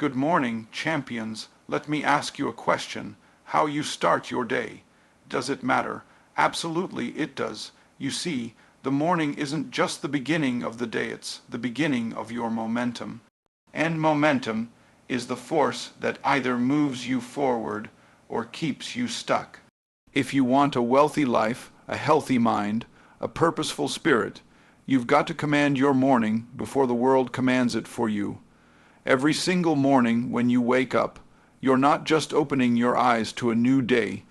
Good morning, champions. Let me ask you a question. How you start your day. Does it matter? Absolutely it does. You see, the morning isn't just the beginning of the day, it's the beginning of your momentum. And momentum is the force that either moves you forward or keeps you stuck. If you want a wealthy life, a healthy mind, a purposeful spirit, you've got to command your morning before the world commands it for you. Every single morning when you wake up, you're not just opening your eyes to a new day,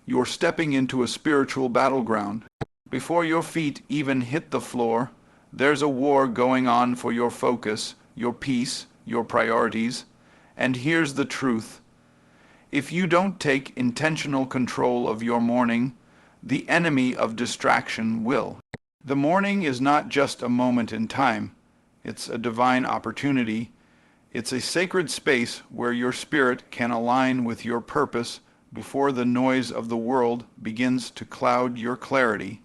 you're stepping into a spiritual battleground. Before your feet even hit the floor, there's a war going on for your focus, your peace, your priorities. And here's the truth. If you don't take intentional control of your morning, the enemy of distraction will. The morning is not just a moment in time. It's a divine opportunity. It's a sacred space where your spirit can align with your purpose before the noise of the world begins to cloud your clarity.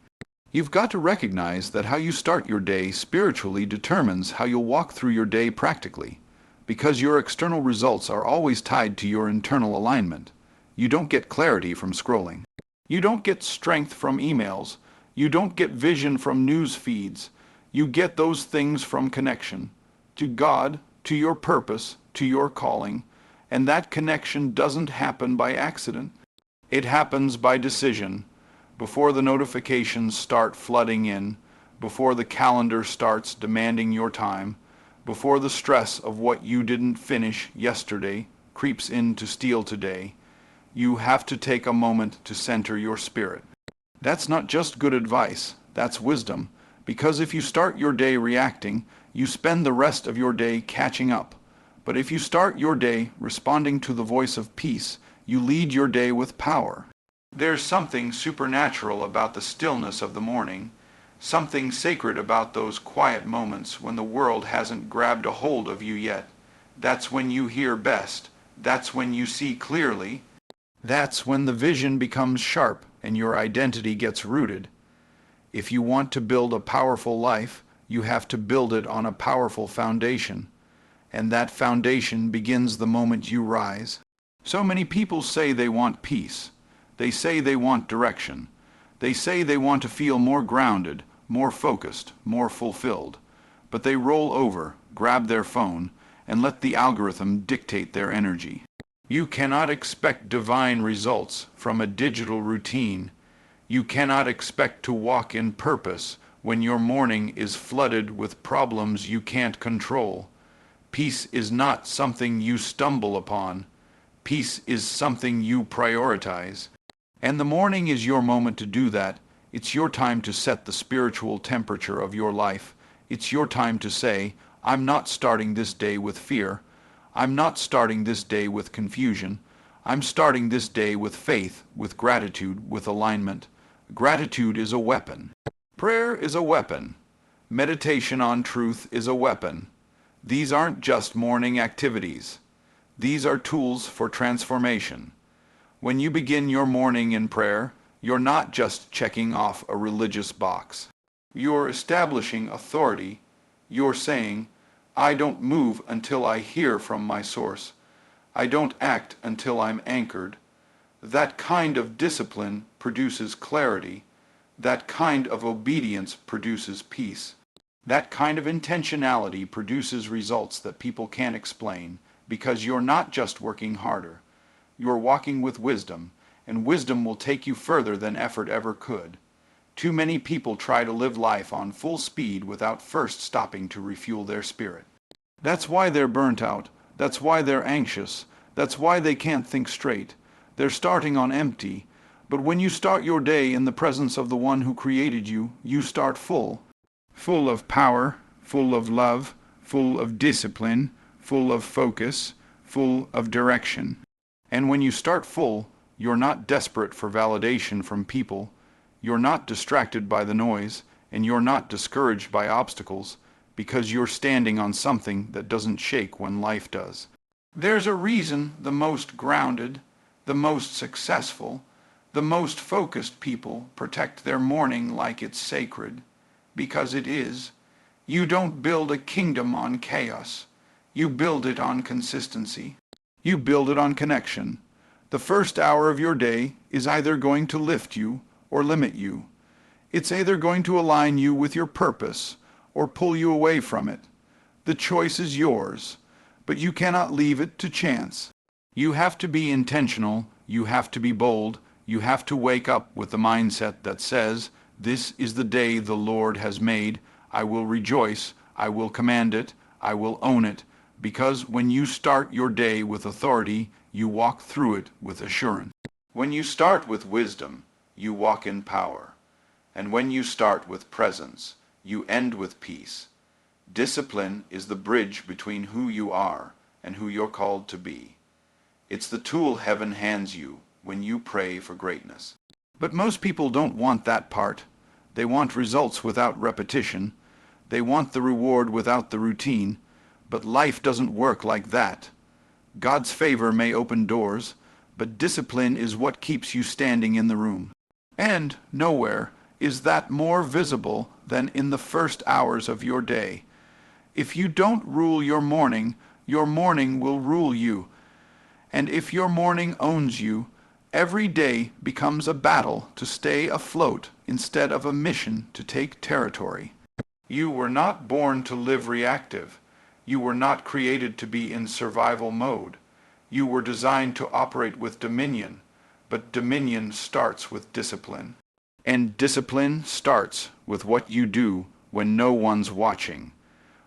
You've got to recognize that how you start your day spiritually determines how you'll walk through your day practically, because your external results are always tied to your internal alignment. You don't get clarity from scrolling. You don't get strength from emails. You don't get vision from news feeds. You get those things from connection to God, to your purpose, to your calling, and that connection doesn't happen by accident. It happens by decision. Before the notifications start flooding in, before the calendar starts demanding your time, before the stress of what you didn't finish yesterday creeps in to steal today, you have to take a moment to center your spirit. That's not just good advice, that's wisdom, because if you start your day reacting, you spend the rest of your day catching up. But if you start your day responding to the voice of peace, you lead your day with power. There's something supernatural about the stillness of the morning, something sacred about those quiet moments when the world hasn't grabbed a hold of you yet. That's when you hear best. That's when you see clearly. That's when the vision becomes sharp and your identity gets rooted. If you want to build a powerful life, you have to build it on a powerful foundation. And that foundation begins the moment you rise. So many people say they want peace. They say they want direction. They say they want to feel more grounded, more focused, more fulfilled. But they roll over, grab their phone, and let the algorithm dictate their energy. You cannot expect divine results from a digital routine. You cannot expect to walk in purpose when your morning is flooded with problems you can't control. Peace is not something you stumble upon. Peace is something you prioritize. And the morning is your moment to do that. It's your time to set the spiritual temperature of your life. It's your time to say, I'm not starting this day with fear. I'm not starting this day with confusion. I'm starting this day with faith, with gratitude, with alignment. Gratitude is a weapon. Prayer is a weapon. Meditation on truth is a weapon. These aren't just morning activities. These are tools for transformation. When you begin your morning in prayer, you're not just checking off a religious box. You're establishing authority. You're saying, I don't move until I hear from my source. I don't act until I'm anchored. That kind of discipline produces clarity. That kind of obedience produces peace. That kind of intentionality produces results that people can't explain, because you're not just working harder. You're walking with wisdom, and wisdom will take you further than effort ever could. Too many people try to live life on full speed without first stopping to refuel their spirit. That's why they're burnt out. That's why they're anxious. That's why they can't think straight. They're starting on empty. But when you start your day in the presence of the one who created you, you start full. Full of power, full of love, full of discipline, full of focus, full of direction. And when you start full, you're not desperate for validation from people. You're not distracted by the noise, and you're not discouraged by obstacles, because you're standing on something that doesn't shake when life does. There's a reason the most grounded, the most successful, the most focused people protect their morning like it's sacred, because it is. You don't build a kingdom on chaos. You build it on consistency. You build it on connection. The first hour of your day is either going to lift you or limit you. It's either going to align you with your purpose or pull you away from it. The choice is yours, but you cannot leave it to chance. You have to be intentional, you have to be bold, you have to wake up with the mindset that says, "This is the day the Lord has made. I will rejoice, I will command it, I will own it," because when you start your day with authority, you walk through it with assurance. When you start with wisdom, you walk in power. And when you start with presence, you end with peace. Discipline is the bridge between who you are and who you're called to be. It's the tool heaven hands you when you pray for greatness. But most people don't want that part. They want results without repetition. They want the reward without the routine. But life doesn't work like that. God's favor may open doors, but discipline is what keeps you standing in the room. And nowhere is that more visible than in the first hours of your day. If you don't rule your morning will rule you. And if your morning owns you, every day becomes a battle to stay afloat instead of a mission to take territory. You were not born to live reactive. You were not created to be in survival mode. You were designed to operate with dominion, but dominion starts with discipline. And discipline starts with what you do when no one's watching,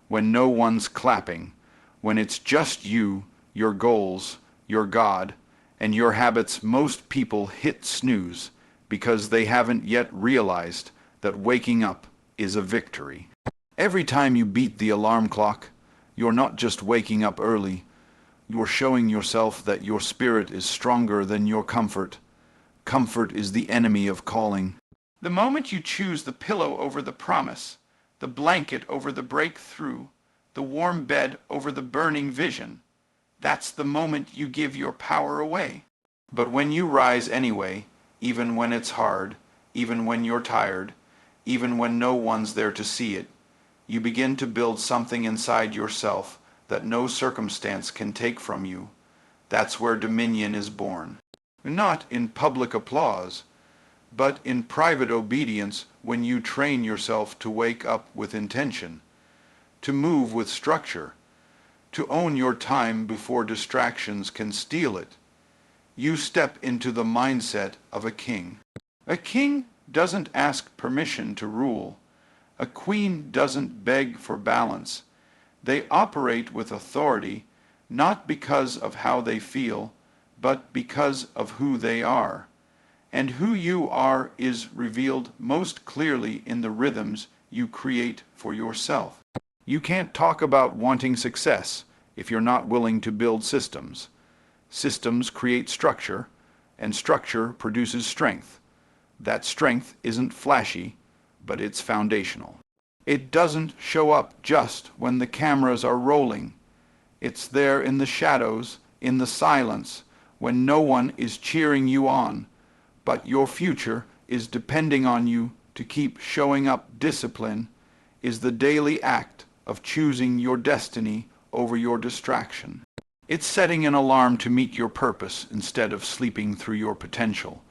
when no one's clapping, when it's just you, your goals, your God, and your habits. Most people hit snooze because they haven't yet realized that waking up is a victory. Every time you beat the alarm clock, you're not just waking up early, you're showing yourself that your spirit is stronger than your comfort. Comfort is the enemy of calling. The moment you choose the pillow over the promise, the blanket over the breakthrough, the warm bed over the burning vision, that's the moment you give your power away. But when you rise anyway, even when it's hard, even when you're tired, even when no one's there to see it, you begin to build something inside yourself that no circumstance can take from you. That's where dominion is born. Not in public applause, but in private obedience when you train yourself to wake up with intention, to move with structure, to own your time before distractions can steal it. You step into the mindset of a king. A king doesn't ask permission to rule. A queen doesn't beg for balance. They operate with authority, not because of how they feel, but because of who they are. And who you are is revealed most clearly in the rhythms you create for yourself. You can't talk about wanting success if you're not willing to build systems. Systems create structure, and structure produces strength. That strength isn't flashy, but it's foundational. It doesn't show up just when the cameras are rolling. It's there in the shadows, in the silence, when no one is cheering you on, but your future is depending on you to keep showing up. Discipline is the daily act of choosing your destiny over your distraction. It's setting an alarm to meet your purpose instead of sleeping through your potential.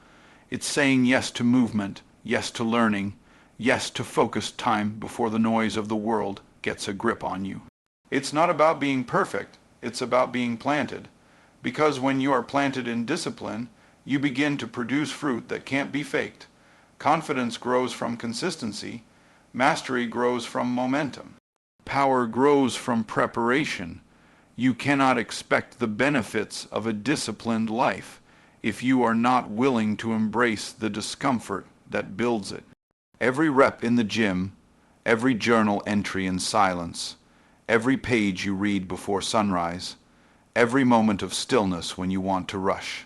It's saying yes to movement, yes to learning, yes to focused time before the noise of the world gets a grip on you. It's not about being perfect, it's about being planted. Because when you are planted in discipline, you begin to produce fruit that can't be faked. Confidence grows from consistency. Mastery grows from momentum. Power grows from preparation. You cannot expect the benefits of a disciplined life if you are not willing to embrace the discomfort that builds it. Every rep in the gym, every journal entry in silence, every page you read before sunrise, every moment of stillness when you want to rush.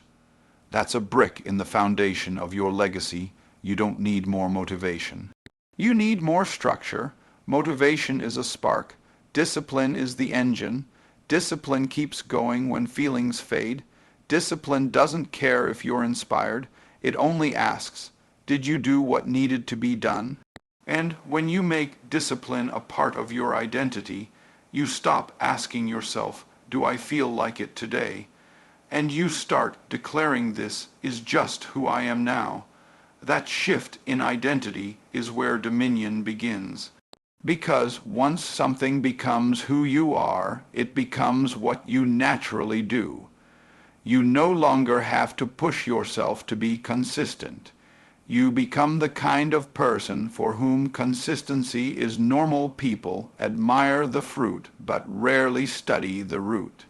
That's a brick in the foundation of your legacy. You don't need more motivation. You need more structure. Motivation is a spark. Discipline is the engine. Discipline keeps going when feelings fade. Discipline doesn't care if you're inspired. It only asks, did you do what needed to be done? And when you make discipline a part of your identity, You stop asking yourself, do I feel like it today? And you start declaring this is just who I am now. That shift in identity is where dominion begins. Because once something becomes who you are, it becomes what you naturally do. You no longer have to push yourself to be consistent. You become the kind of person for whom consistency is normal. People admire the fruit but rarely study the root.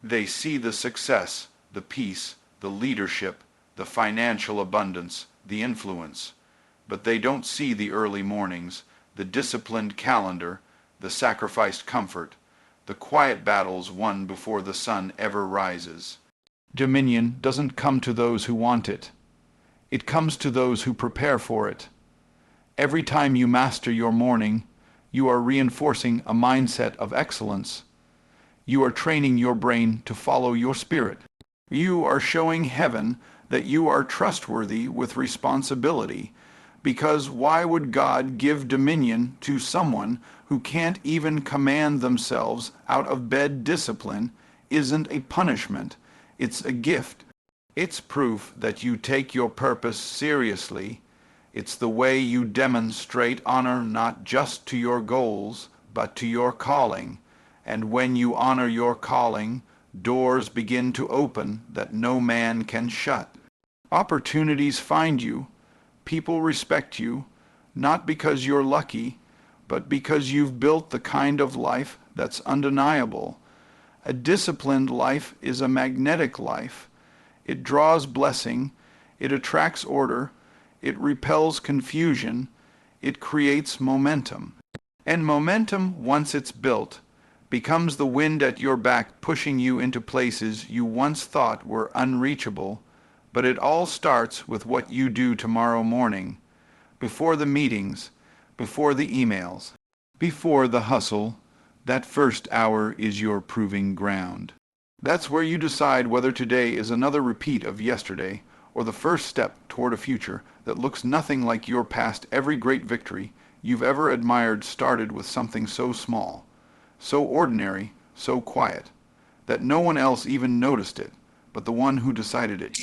They see the success, the peace, the leadership, the financial abundance, the influence. But they don't see the early mornings, the disciplined calendar, the sacrificed comfort, the quiet battles won before the sun ever rises. Dominion doesn't come to those who want it. It comes to those who prepare for it. Every time you master your morning, you are reinforcing a mindset of excellence. You are training your brain to follow your spirit. You are showing heaven that you are trustworthy with responsibility, because why would God give dominion to someone who can't even command themselves out of bed? Discipline isn't a punishment, it's a gift. It's proof that you take your purpose seriously. It's the way you demonstrate honor not just to your goals, but to your calling. And when you honor your calling, doors begin to open that no man can shut. Opportunities find you. People respect you, not because you're lucky, but because you've built the kind of life that's undeniable. A disciplined life is a magnetic life. It draws blessing, it attracts order, it repels confusion, it creates momentum. And momentum, once it's built, becomes the wind at your back, pushing you into places you once thought were unreachable. But it all starts with what you do tomorrow morning, before the meetings, before the emails, before the hustle. That first hour is your proving ground. That's where you decide whether today is another repeat of yesterday, or the first step toward a future that looks nothing like your past. Every great victory you've ever admired started with something so small, so ordinary, so quiet, that no one else even noticed it, but the one who decided it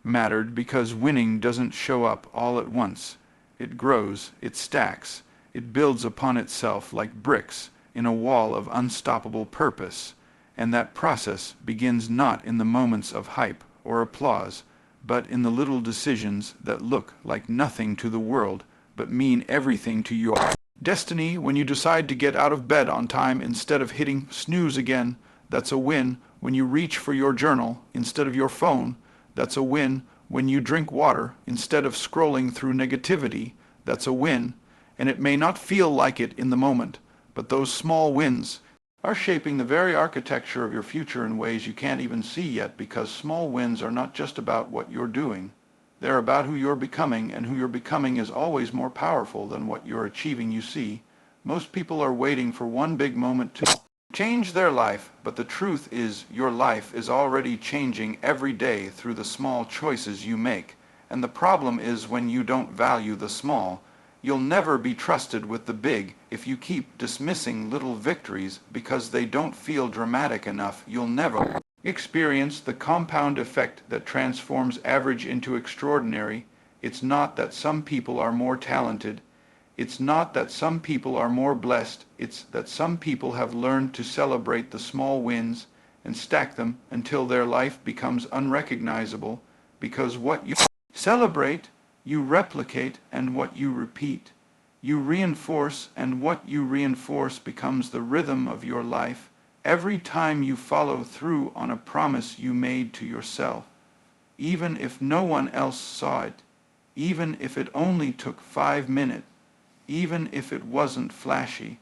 mattered. Because winning doesn't show up all at once. It grows, it stacks, it builds upon itself like bricks in a wall of unstoppable purpose. And that process begins not in the moments of hype or applause, but in the little decisions that look like nothing to the world, but mean everything to your destiny. When you decide to get out of bed on time instead of hitting snooze again, that's a win. When you reach for your journal instead of your phone, that's a win. When you drink water instead of scrolling through negativity, that's a win. And it may not feel like it in the moment, but those small wins are shaping the very architecture of your future in ways you can't even see yet. Because small wins are not just about what you're doing. They're about who you're becoming, and who you're becoming is always more powerful than what you're achieving. You see, most people are waiting for one big moment to change their life, but the truth is your life is already changing every day through the small choices you make. And the problem is, when you don't value the small, you'll never be trusted with the big. If you keep dismissing little victories because they don't feel dramatic enough, you'll never experience the compound effect that transforms average into extraordinary. It's not that some people are more talented. It's not that some people are more blessed. It's that some people have learned to celebrate the small wins and stack them until their life becomes unrecognizable. Because what you celebrate, you replicate, and what you repeat, you reinforce, and what you reinforce becomes the rhythm of your life. Every time you follow through on a promise you made to yourself, even if no one else saw it, even if it only took 5 minutes, even if it wasn't flashy,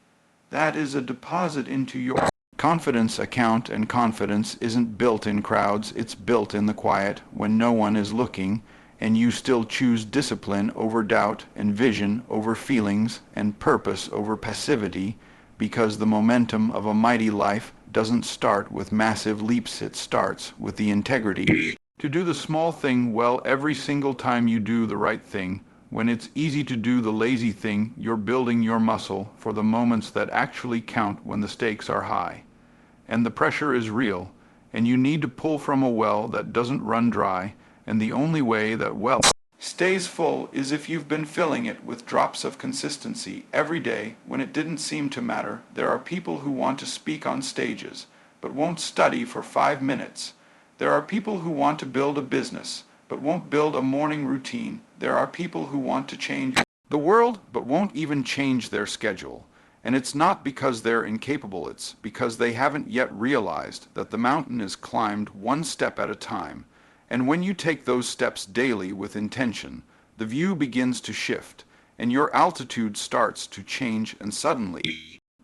that is a deposit into your confidence account. And confidence isn't built in crowds, it's built in the quiet, when no one is looking. And you still choose discipline over doubt, and vision over feelings, and purpose over passivity, because the momentum of a mighty life doesn't start with massive leaps. It starts with the integrity to do the small thing well every single time you do the right thing, When it's easy to do the lazy thing, you're building your muscle for the moments that actually count when the stakes are high. And the pressure is real, and you need to pull from a well that doesn't run dry, and the only way that well stays full is if you've been filling it with drops of consistency every day when it didn't seem to matter. There are people who want to speak on stages, but won't study for 5 minutes. There are people who want to build a business, but won't build a morning routine. There are people who want to change the world, but won't even change their schedule. And it's not because they're incapable, it's because they haven't yet realized that the mountain is climbed one step at a time. And when you take those steps daily with intention, the view begins to shift, and your altitude starts to change, and suddenly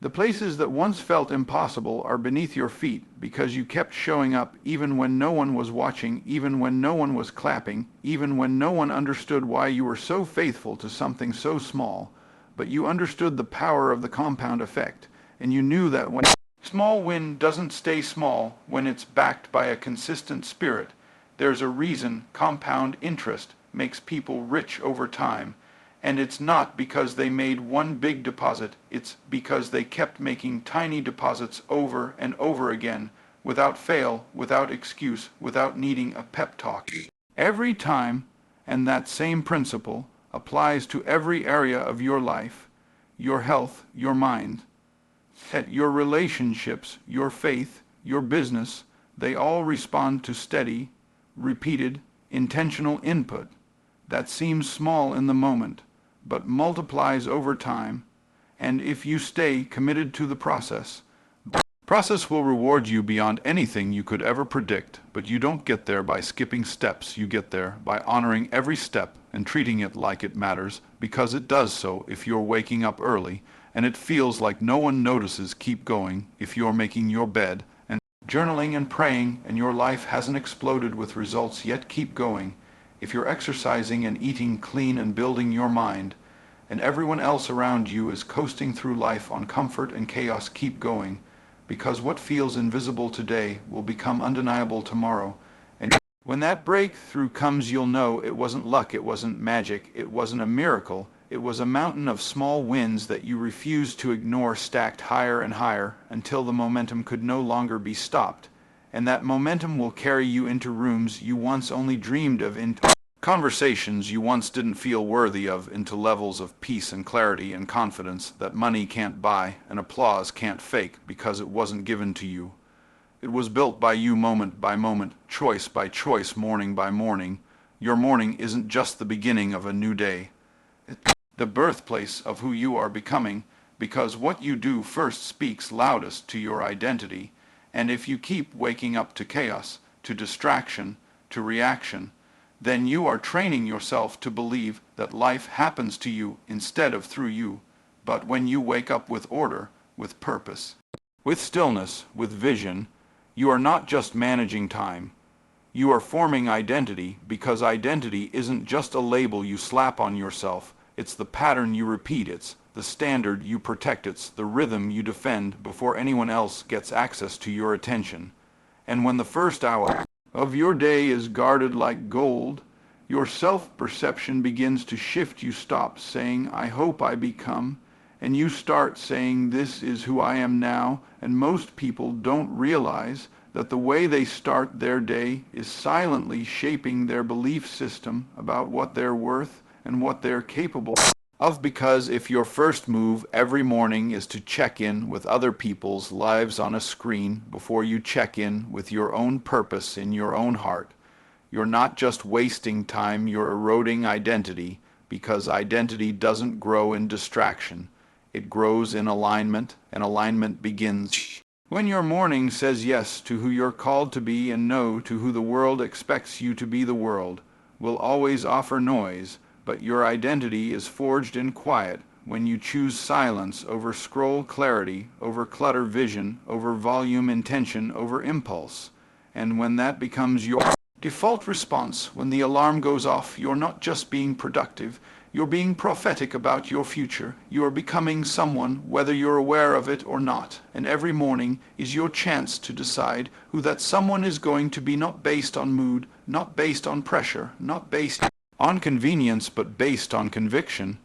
the places that once felt impossible are beneath your feet because you kept showing up even when no one was watching, even when no one was clapping, even when no one understood why you were so faithful to something so small. But you understood the power of the compound effect, and you knew that when small win doesn't stay small when it's backed by a consistent spirit. There's a reason compound interest makes people rich over time, and it's not because they made one big deposit, it's because they kept making tiny deposits over and over again, without fail, without excuse, without needing a pep talk. Every time, and that same principle applies to every area of your life, your health, your mind, your relationships, your faith, your business. They all respond to steady, repeated, intentional input that seems small in the moment, but multiplies over time. And if you stay committed to the process will reward you beyond anything you could ever predict. But you don't get there by skipping steps. You get there by honoring every step and treating it like it matters, because it does. So if you're waking up early and it feels like no one notices, keep going. If you're making your bed and journaling and praying and your life hasn't exploded with results yet, keep going. If you're exercising and eating clean and building your mind, and everyone else around you is coasting through life on comfort and chaos, keep going. Because what feels invisible today will become undeniable tomorrow. And when that breakthrough comes, you'll know it wasn't luck, it wasn't magic, it wasn't a miracle. It was a mountain of small wins that you refused to ignore, stacked higher and higher until the momentum could no longer be stopped. And that momentum will carry you into rooms you once only dreamed of, into conversations you once didn't feel worthy of, into levels of peace and clarity and confidence that money can't buy and applause can't fake, because it wasn't given to you. It was built by you moment by moment, choice by choice, morning by morning. Your morning isn't just the beginning of a new day. It's the birthplace of who you are becoming, because what you do first speaks loudest to your identity. And if you keep waking up to chaos, to distraction, to reaction, then you are training yourself to believe that life happens to you instead of through you. But when you wake up with order, with purpose, with stillness, with vision, you are not just managing time. You are forming identity, because identity isn't just a label you slap on yourself. It's the pattern you repeat. It's the standard you protect. It's the rhythm you defend before anyone else gets access to your attention. And when the first hour of your day is guarded like gold, your self-perception begins to shift. You stop saying, "I hope I become," and you start saying, "This is who I am now." And most people don't realize that the way they start their day is silently shaping their belief system about what they're worth and what they're capable of. Because if your first move every morning is to check in with other people's lives on a screen before you check in with your own purpose in your own heart, you're not just wasting time, you're eroding identity, because identity doesn't grow in distraction. It grows in alignment, and alignment begins when your morning says yes to who you're called to be and no to who the world expects you to be. The world will always offer noise, but your identity is forged in quiet when you choose silence over scroll, clarity over clutter, vision over volume, intention over impulse. And when that becomes your default response, when the alarm goes off, you're not just being productive, you're being prophetic about your future. You are becoming someone, whether you're aware of it or not. And every morning is your chance to decide who that someone is going to be, not based on mood, not based on pressure, not based on convenience but based on conviction.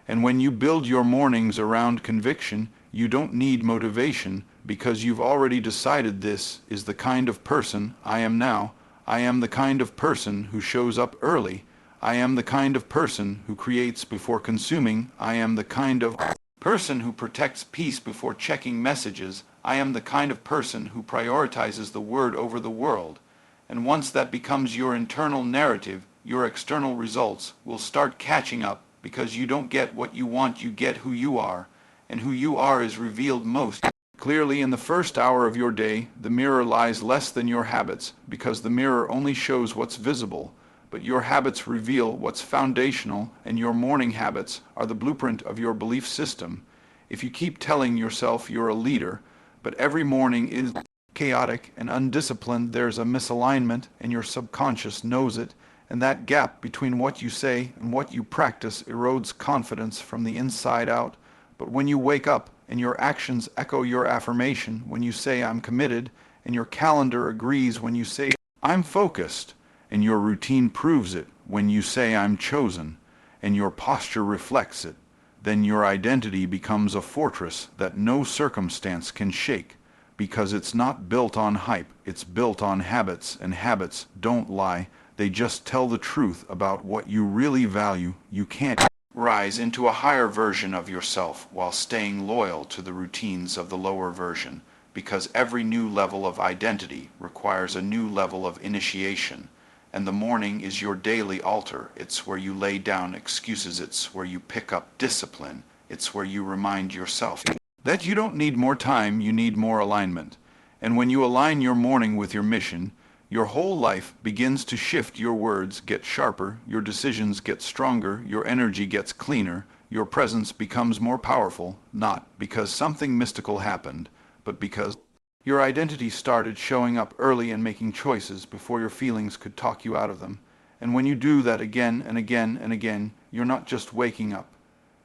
And when you build your mornings around conviction, you don't need motivation because you've already decided this is the kind of person I am now. I am the kind of person who shows up early. I am the kind of person who creates before consuming. I am the kind of person who protects peace before checking messages. I am the kind of person who prioritizes the word over the world. And once that becomes your internal narrative, your external results will start catching up because you don't get what you want, you get who you are. And who you are is revealed most clearly in the first hour of your day. The mirror lies less than your habits because the mirror only shows what's visible. But your habits reveal what's foundational, and your morning habits are the blueprint of your belief system. If you keep telling yourself you're a leader, but every morning is chaotic and undisciplined, there's a misalignment, and your subconscious knows it, and that gap between what you say and what you practice erodes confidence from the inside out. But when you wake up and your actions echo your affirmation, when you say I'm committed, and your calendar agrees when you say I'm focused, and your routine proves it when you say I'm chosen, and your posture reflects it, then your identity becomes a fortress that no circumstance can shake, because it's not built on hype, it's built on habits, and habits don't lie, they just tell the truth about what you really value. You can't rise into a higher version of yourself while staying loyal to the routines of the lower version, because every new level of identity requires a new level of initiation. And the morning is your daily altar. It's where you lay down excuses. It's where you pick up discipline. It's where you remind yourself that you don't need more time, you need more alignment. And when you align your morning with your mission, your whole life begins to shift. Your words get sharper, your decisions get stronger, your energy gets cleaner, your presence becomes more powerful, not because something mystical happened, but because your identity started showing up early and making choices before your feelings could talk you out of them. And when you do that again and again and again, you're not just waking up,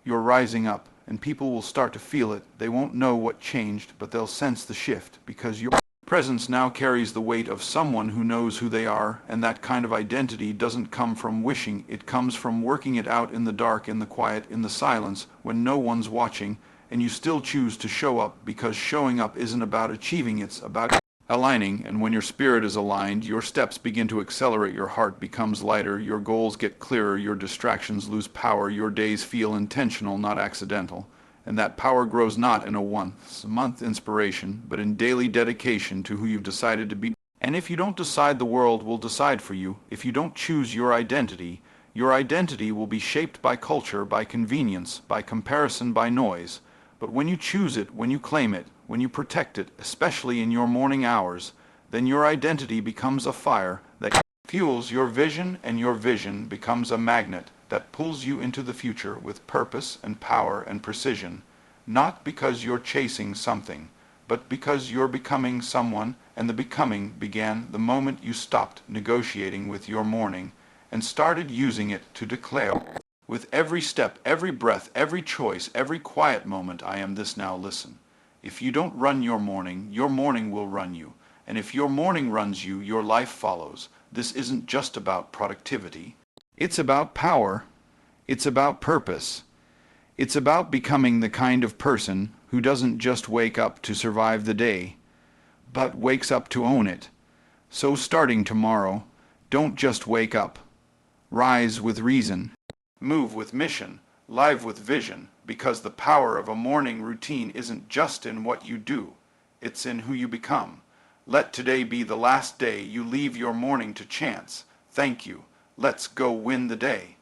you're rising up, and people will start to feel it. They won't know what changed, but they'll sense the shift because your presence now carries the weight of someone who knows who they are, and that kind of identity doesn't come from wishing, it comes from working it out in the dark, in the quiet, in the silence, when no one's watching. And you still choose to show up because showing up isn't about achieving, it's about aligning. And when your spirit is aligned, your steps begin to accelerate, your heart becomes lighter, your goals get clearer, your distractions lose power, your days feel intentional, not accidental. And that power grows not in a once-a-month inspiration, but in daily dedication to who you've decided to be. And if you don't decide, the world will decide for you. If you don't choose your identity will be shaped by culture, by convenience, by comparison, by noise. But when you choose it, when you claim it, when you protect it, especially in your morning hours, then your identity becomes a fire that fuels your vision, and your vision becomes a magnet that pulls you into the future with purpose and power and precision, not because you're chasing something, but because you're becoming someone, and the becoming began the moment you stopped negotiating with your morning and started using it to declare. With every step, every breath, every choice, every quiet moment, I am this now. Listen. If you don't run your morning will run you. And if your morning runs you, your life follows. This isn't just about productivity. It's about power. It's about purpose. It's about becoming the kind of person who doesn't just wake up to survive the day, but wakes up to own it. So starting tomorrow, don't just wake up. Rise with reason. Move with mission, live with vision, because the power of a morning routine isn't just in what you do, it's in who you become. Let today be the last day you leave your morning to chance. Thank you. Let's go win the day.